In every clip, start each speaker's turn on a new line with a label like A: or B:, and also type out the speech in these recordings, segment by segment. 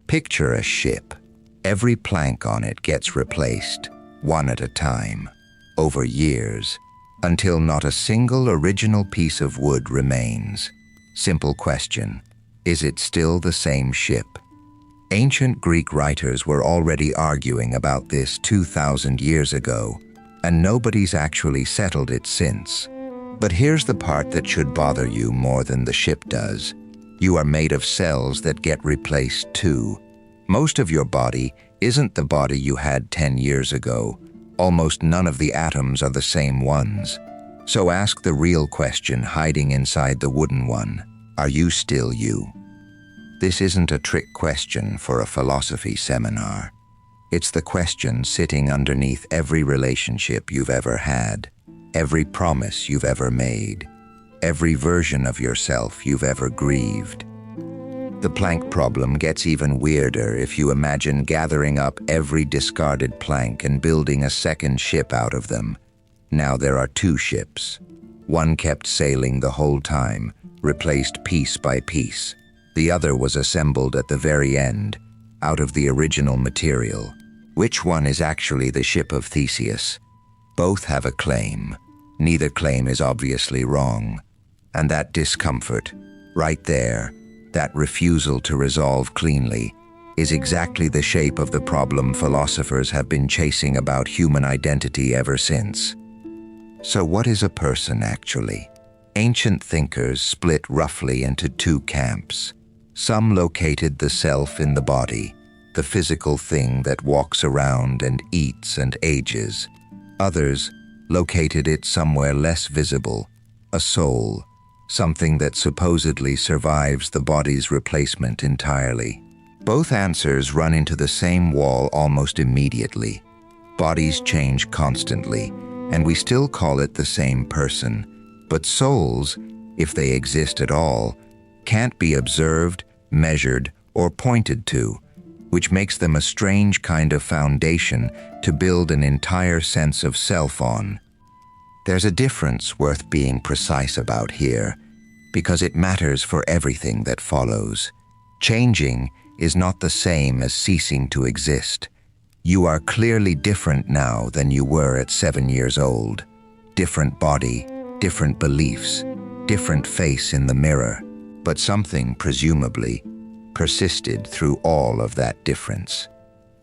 A: Picture a ship. Every plank on it gets replaced, one at a time, over years, until not a single original piece of wood remains. Simple question: is it still the same ship? Ancient Greek writers were already arguing about this 2,000 years ago, and nobody's actually settled it since. But here's the part that should bother you more than the ship does. You are made of cells that get replaced too. Most of your body isn't the body you had 10 years ago. Almost none of the atoms are the same ones. So ask the real question hiding inside the wooden one. Are you still you? This isn't a trick question for a philosophy seminar. It's the question sitting underneath every relationship you've ever had, every promise you've ever made, every version of yourself you've ever grieved. The plank problem gets even weirder if you imagine gathering up every discarded plank and building a second ship out of them. Now there are two ships. One kept sailing the whole time, replaced piece by piece. The other was assembled at the very end, out of the original material. Which one is actually the Ship of Theseus? Both have a claim. Neither claim is obviously wrong. And that discomfort, right there, that refusal to resolve cleanly, is exactly the shape of the problem philosophers have been chasing about human identity ever since. So what is a person actually? Ancient thinkers split roughly into two camps. Some located the self in the body, the physical thing that walks around and eats and ages. Others located it somewhere less visible, a soul, something that supposedly survives the body's replacement entirely. Both answers run into the same wall almost immediately. Bodies change constantly, and we still call it the same person. But souls, if they exist at all, can't be observed, measured, or pointed to, which makes them a strange kind of foundation to build an entire sense of self on. There's a difference worth being precise about here, because it matters for everything that follows. Changing is not the same as ceasing to exist. You are clearly different now than you were at 7 years old. Different body, different beliefs, different face in the mirror, but something, presumably, persisted through all of that difference.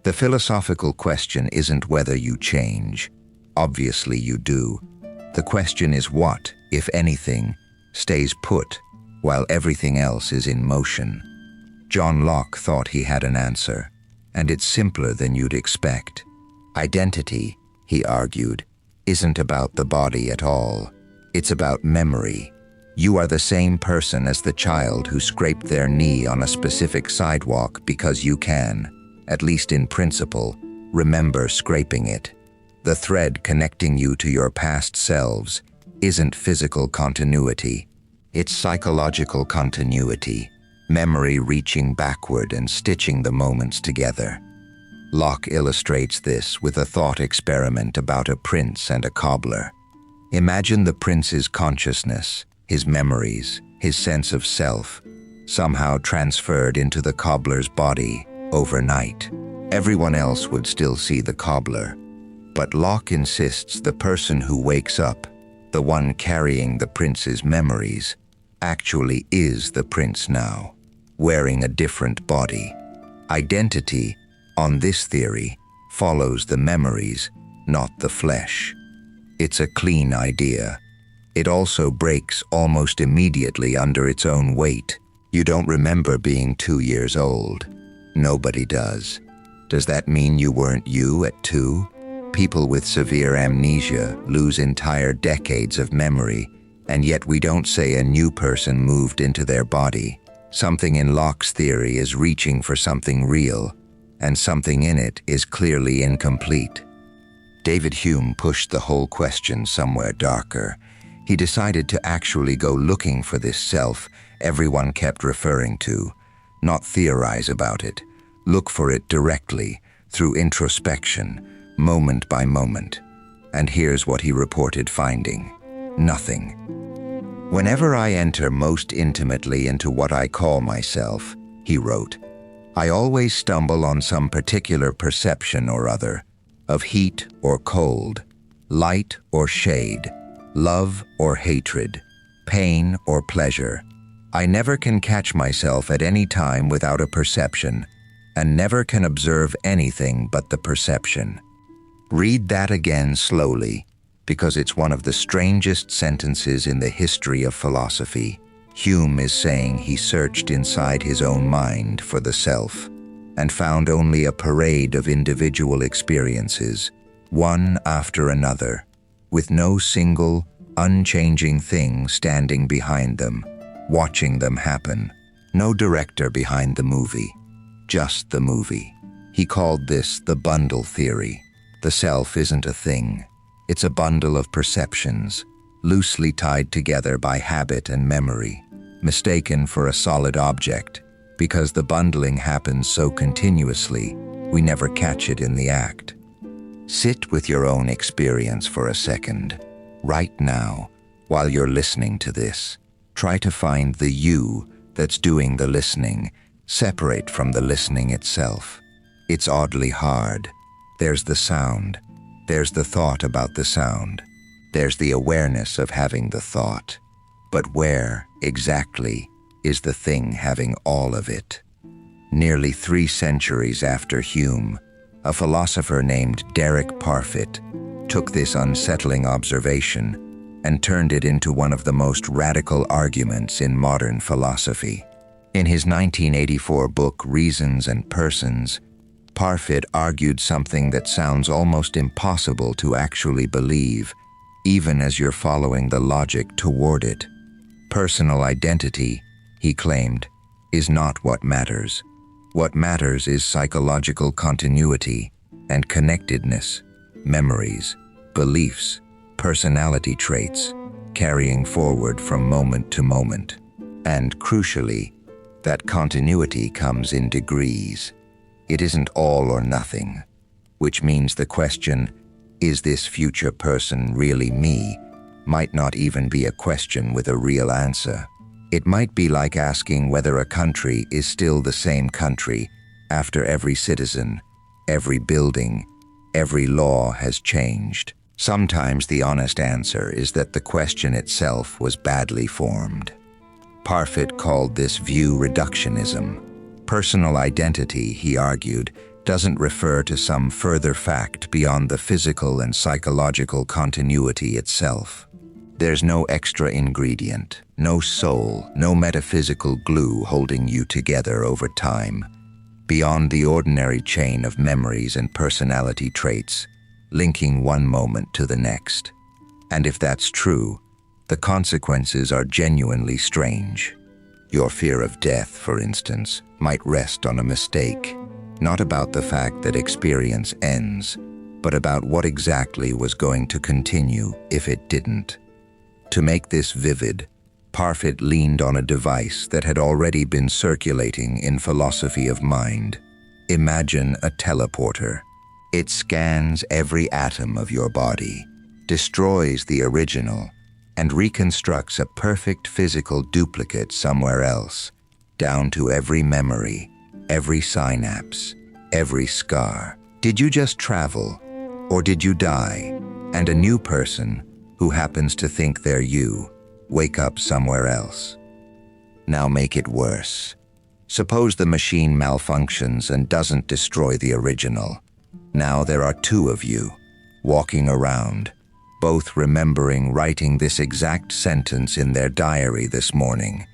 A: The philosophical question isn't whether you change. Obviously you do. The question is what, if anything, stays put while everything else is in motion. John Locke thought he had an answer, and it's simpler than you'd expect. Identity, he argued, isn't about the body at all. It's about memory. You are the same person as the child who scraped their knee on a specific sidewalk because you can, at least in principle, remember scraping it. The thread connecting you to your past selves isn't physical continuity. It's psychological continuity, memory reaching backward and stitching the moments together. Locke illustrates this with a thought experiment about a prince and a cobbler. Imagine the prince's consciousness, his memories, his sense of self, somehow transferred into the cobbler's body overnight. Everyone else would still see the cobbler, but Locke insists the person who wakes up, the one carrying the prince's memories, actually is the prince now, wearing a different body. Identity, on this theory, follows the memories, not the flesh. It's a clean idea. It also breaks almost immediately under its own weight. You don't remember being 2 years old. Nobody does. Does that mean you weren't you at 2? People with severe amnesia lose entire decades of memory, and yet we don't say a new person moved into their body. Something in Locke's theory is reaching for something real, and something in it is clearly incomplete. David Hume pushed the whole question somewhere darker. He decided to actually go looking for this self everyone kept referring to, not theorize about it. Look for it directly, through introspection, moment by moment. And here's what he reported finding: nothing. Whenever I enter most intimately into what I call myself, he wrote, I always stumble on some particular perception or other, of heat or cold, light or shade, love or hatred, pain or pleasure. I never can catch myself at any time without a perception, and never can observe anything but the perception. Read that again slowly, because it's one of the strangest sentences in the history of philosophy. Hume is saying he searched inside his own mind for the self, and found only a parade of individual experiences, one after another, with no single, unchanging thing standing behind them, watching them happen. No director behind the movie, just the movie. He called this the bundle theory. The self isn't a thing. It's a bundle of perceptions, loosely tied together by habit and memory, mistaken for a solid object. Because the bundling happens so continuously, we never catch it in the act. Sit with your own experience for a second. Right now, while you're listening to this, try to find the you that's doing the listening, separate from the listening itself. It's oddly hard. There's the sound. There's the thought about the sound. There's the awareness of having the thought. But where, exactly, is the thing having all of it? Nearly 3 centuries after Hume, a philosopher named Derek Parfit took this unsettling observation and turned it into one of the most radical arguments in modern philosophy. In his 1984 book Reasons and Persons, Parfit argued something that sounds almost impossible to actually believe, even as you're following the logic toward it. Personal identity, he claimed, is not what matters. What matters is psychological continuity and connectedness, memories, beliefs, personality traits, carrying forward from moment to moment. And crucially, that continuity comes in degrees. It isn't all or nothing, which means the question, is this future person really me, might not even be a question with a real answer. It might be like asking whether a country is still the same country after every citizen, every building, every law has changed. Sometimes the honest answer is that the question itself was badly formed. Parfit called this view reductionism. Personal identity, he argued, doesn't refer to some further fact beyond the physical and psychological continuity itself. There's no extra ingredient, no soul, no metaphysical glue holding you together over time, beyond the ordinary chain of memories and personality traits, linking one moment to the next. And if that's true, the consequences are genuinely strange. Your fear of death, for instance, might rest on a mistake, not about the fact that experience ends, but about what exactly was going to continue if it didn't. To make this vivid, Parfit leaned on a device that had already been circulating in philosophy of mind. Imagine a teleporter. It scans every atom of your body, destroys the original, and reconstructs a perfect physical duplicate somewhere else, down to every memory, every synapse, every scar. Did you just travel, or did you die, and a new person, who happens to think they're you, wake up somewhere else? Now make it worse. Suppose the machine malfunctions and doesn't destroy the original. Now there are 2 of you, walking around, both remembering writing this exact sentence in their diary this morning,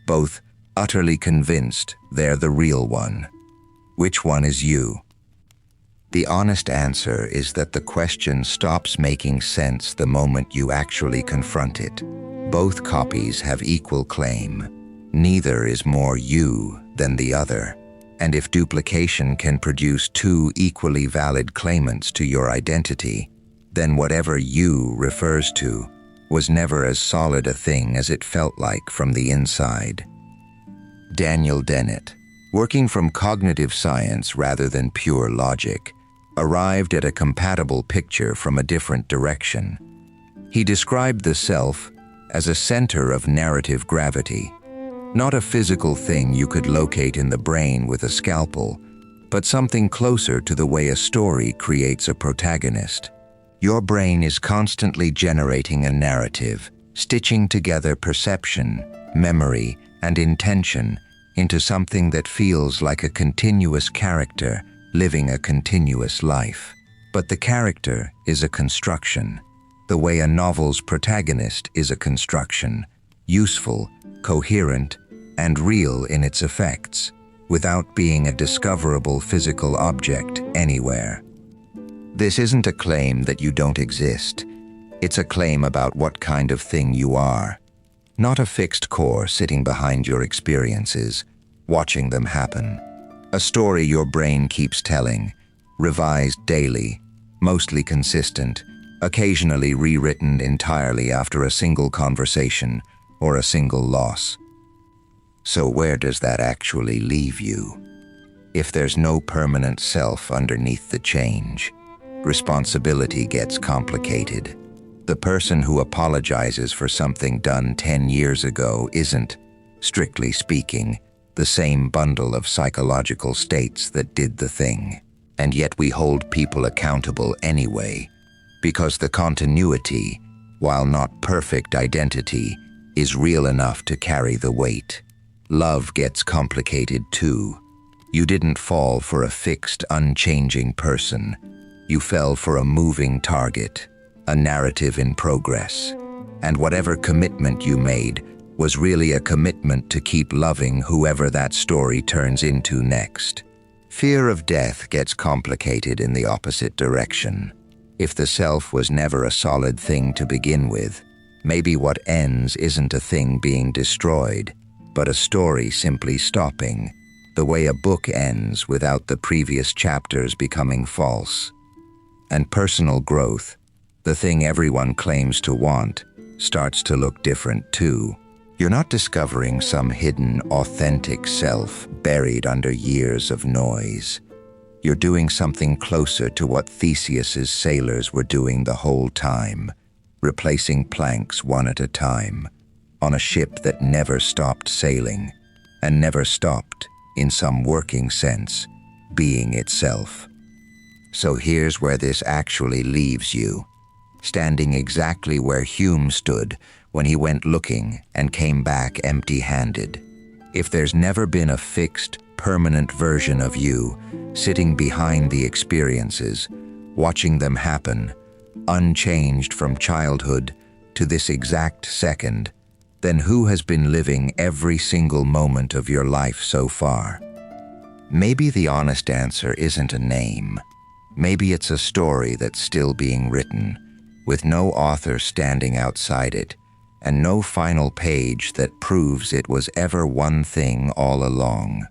A: both utterly convinced they're the real one. Which one is you? The honest answer is that the question stops making sense the moment you actually confront it. Both copies have equal claim. Neither is more you than the other. And if duplication can produce 2 equally valid claimants to your identity, then whatever you refers to was never as solid a thing as it felt like from the inside. Daniel Dennett, working from cognitive science rather than pure logic, arrived at a compatible picture from a different direction. He described the self as a center of narrative gravity, Not a physical thing you could locate in the brain with a scalpel, but something closer to the way a story creates a protagonist. Your brain is constantly generating a narrative, stitching together perception, memory, and intention into something that feels like a continuous character living a continuous life. But the character is a construction, the way a novel's protagonist is a construction, useful, coherent, and real in its effects, without being a discoverable physical object anywhere. This isn't a claim that you don't exist. It's a claim about what kind of thing you are. Not a fixed core sitting behind your experiences, watching them happen. A story your brain keeps telling, revised daily, mostly consistent, occasionally rewritten entirely after a single conversation or a single loss. So where does that actually leave you? If there's no permanent self underneath the change, responsibility gets complicated. The person who apologizes for something done 10 years ago isn't, strictly speaking, the same bundle of psychological states that did the thing. And yet we hold people accountable anyway, because the continuity, while not perfect identity, is real enough to carry the weight. Love gets complicated too. You didn't fall for a fixed, unchanging person. You fell for a moving target, a narrative in progress. And whatever commitment you made was really a commitment to keep loving whoever that story turns into next. Fear of death gets complicated in the opposite direction. If the self was never a solid thing to begin with, maybe what ends isn't a thing being destroyed, but a story simply stopping, the way a book ends without the previous chapters becoming false. And personal growth, the thing everyone claims to want, starts to look different too. You're not discovering some hidden, authentic self buried under years of noise. You're doing something closer to what Theseus's sailors were doing the whole time, replacing planks one at a time, on a ship that never stopped sailing, and never stopped, in some working sense, being itself. So here's where this actually leaves you, standing exactly where Hume stood when he went looking and came back empty-handed. If there's never been a fixed, permanent version of you sitting behind the experiences, watching them happen, unchanged from childhood to this exact second, then who has been living every single moment of your life so far? Maybe the honest answer isn't a name. Maybe it's a story that's still being written, with no author standing outside it, and no final page that proves it was ever one thing all along.